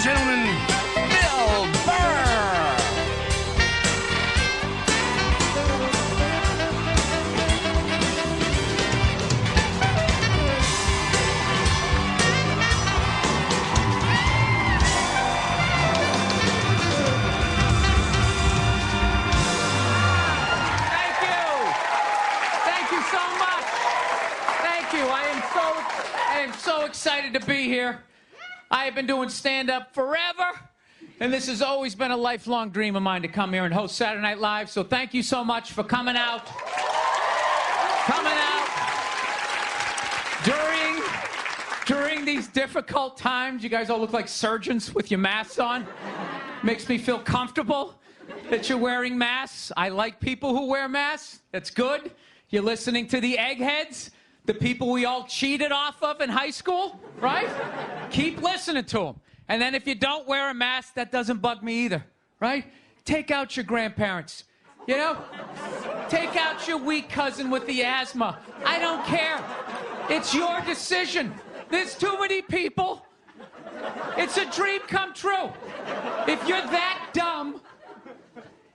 gentlemen, Bill Burr. Thank you. Thank you so much. Thank you. I am so excited to be here. I have been doing stand-up forever, and this has always been a lifelong dream of mine to come here and host Saturday Night Live. So thank you so much for coming out. During these difficult times, you guys all look like surgeons with your masks on. Makes me feel comfortable that you're wearing masks. I like people who wear masks. That's good. You're listening to the eggheads, the people we all cheated off of in high school, right? Keep listening to them. And then if you don't wear a mask, that doesn't bug me either, right? Take out your grandparents, you know? Take out your weak cousin with the asthma. I don't care. It's your decision. There's too many people. It's a dream come true. If you're that dumb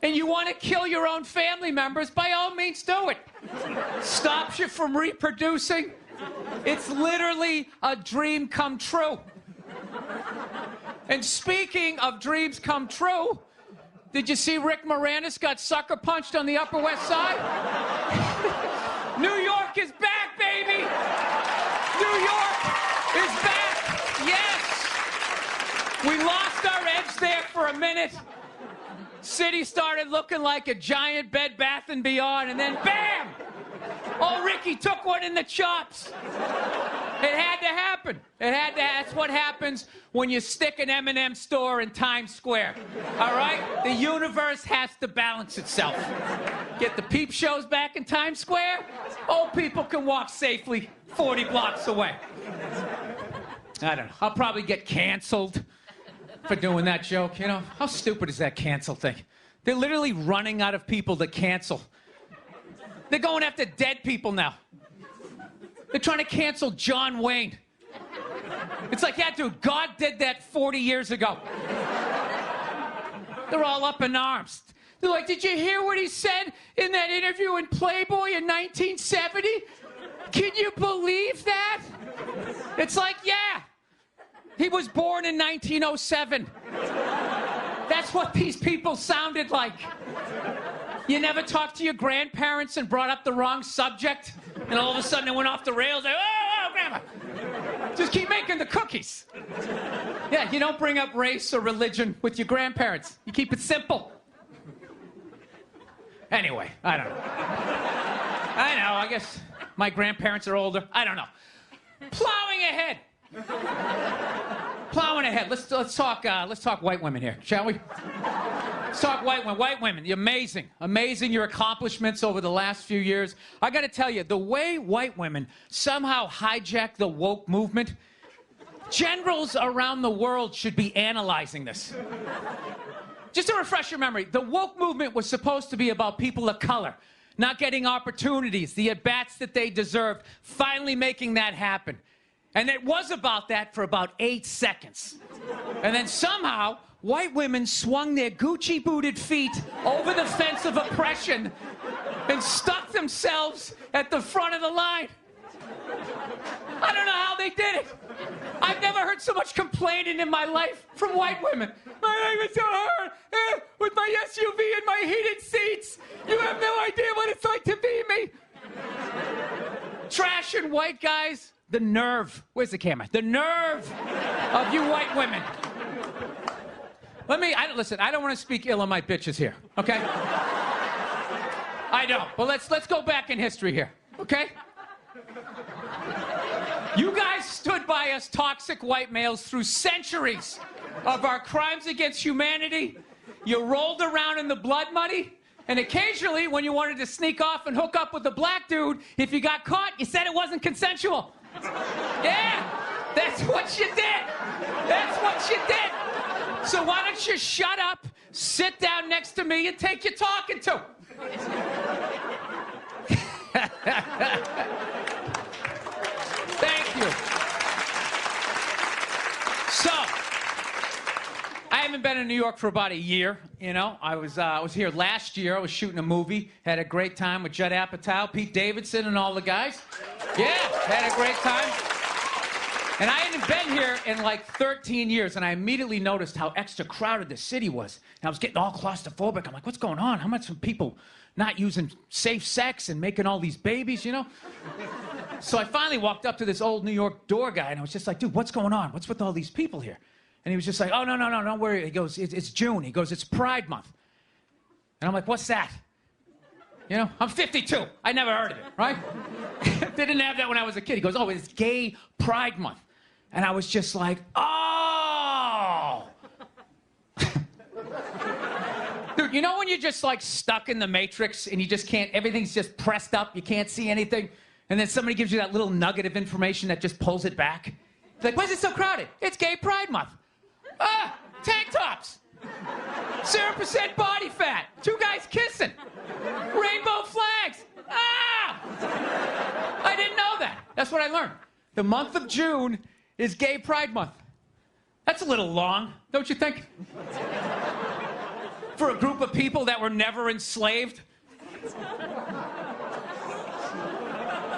and you want to kill your own family members, by all means do it. Stops you from reproducing. It's literally a dream come true. And speaking of dreams come true, did you see Rick Moranis got sucker punched on the Upper West Side? New York is back, baby! New York is back! Yes! We lost our edge there for a minute. City started looking like a giant Bed Bath & Beyond, and then bam! Oh, Ricky took one in the chops. It had to happen. That's what happens when you stick an M&M store in Times Square. All right? The universe has to balance itself. Get the peep shows back in Times Square. Old people can walk safely 40 blocks away. I don't know. I'll probably get canceled for doing that joke, you know? How stupid is that cancel thing? They're literally running out of people to cancel. They're going after dead people now. They're trying to cancel John Wayne. It's like, yeah, dude, God did that 40 years ago. They're all up in arms. They're like, did you hear what he said in that interview in Playboy in 1970? Can you believe that? It's like, yeah. He was born in 1907. That's what these people sounded like. You never talked to your grandparents and brought up the wrong subject, and all of a sudden it went off the rails. Like, oh, grandma. Just keep making the cookies. Yeah, you don't bring up race or religion with your grandparents. You keep it simple. Anyway, I don't know. I guess my grandparents are older. I don't know. Plowing ahead. Plowing ahead. Let's talk white women here, shall we? Let's talk white women. White women, you're amazing your accomplishments over the last few years. I got to tell you, the way white women somehow hijack the woke movement, generals around the world should be analyzing this. Just to refresh your memory, the woke movement was supposed to be about people of color not getting opportunities, the at-bats that they deserved, finally making that happen. And it was about that for about 8 seconds. And then somehow, white women swung their Gucci-booted feet over the fence of oppression and stuck themselves at the front of the line. I don't know how they did it. I've never heard so much complaining in my life from white women. My life is so hard with my SUV and my heated seats. You have no idea what it's like to be me. Trash and white guys, the nerve. Where's the camera? The nerve of you white women. Listen, I don't want to speak ill of my bitches here, okay? I don't, but let's go back in history here, okay? You guys stood by us toxic white males through centuries of our crimes against humanity. You rolled around in the blood money, and occasionally, when you wanted to sneak off and hook up with a black dude, if you got caught, you said it wasn't consensual. Yeah, that's what you did. That's what you did. So why don't you shut up, sit down next to me, and take your talking to. Thank you. haven't been in New York for about a year, you know. I was here last year. I was shooting a movie. Had a great time with Judd Apatow, Pete Davidson, and all the guys. Yeah, had a great time. And I hadn't been here in like 13 years, and I immediately noticed how extra crowded the city was. And I was getting all claustrophobic. I'm like, what's going on? How much some people not using safe sex and making all these babies, you know? So I finally walked up to this old New York door guy, and I was just like, dude, what's going on? What's with all these people here? And he was just like, oh, no, don't worry. He goes, it's June. He goes, it's Pride Month. And I'm like, what's that? You know, I'm 52. I never heard of it, right? They didn't have that when I was a kid. He goes, oh, it's Gay Pride Month. And I was just like, oh! Dude, you know when you're just like stuck in the Matrix and you just can't, everything's just pressed up, you can't see anything? And then somebody gives you that little nugget of information that just pulls it back? It's like, why is it so crowded? It's Gay Pride Month. Ah, tank tops. 0% body fat. 2 guys kissing. Rainbow flags. Ah! I didn't know that. That's what I learned. The month of June is Gay Pride Month. That's a little long, don't you think? For a group of people that were never enslaved.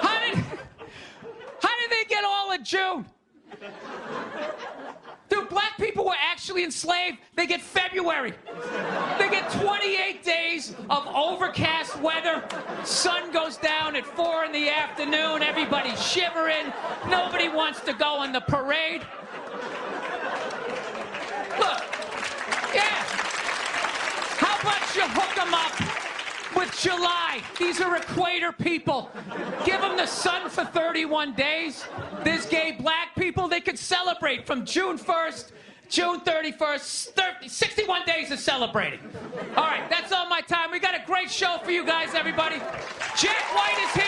How did they get all of June? Dude, black people were actually enslaved. They get February. They get 28 days of overcast weather. Sun goes down at 4 in the afternoon. Everybody's shivering. Nobody wants to go on the parade. Look, yeah. How about you hook them up with July? These are equator people. Give them the sun for 31 days. There's gay black people. They could celebrate from June 1st, June 31st, 61 days of celebrating. All right, that's all my time. We got a great show for you guys, everybody. Jack White is here.